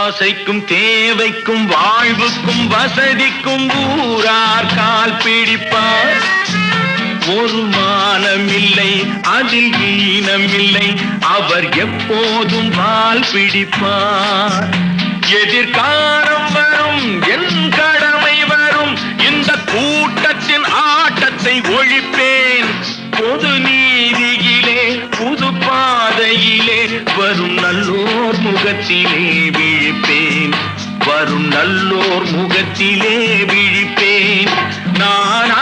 ஆசைக்கும் தேவைக்கும் வாழ்வுக்கும் வசதிக்கும் ஊரார் கால் பிடிப்பார். ஒரு மானமில்லை அதில் ஈனமில்லை, அவர் எப்போதும் வால் பிடிப்பார். எதிர்காலம் வரும் என் கடமை வரும், இந்த கூட்டத்தின் ஆட்டத்தை ஒழிப்பேன். பொது நீதியிலே புது பாதையிலே வரும் நல்லோர் முகத்திலே விழிப்பேன். வரும் நல்லோர் முகத்திலே விழிப்பேன். நான்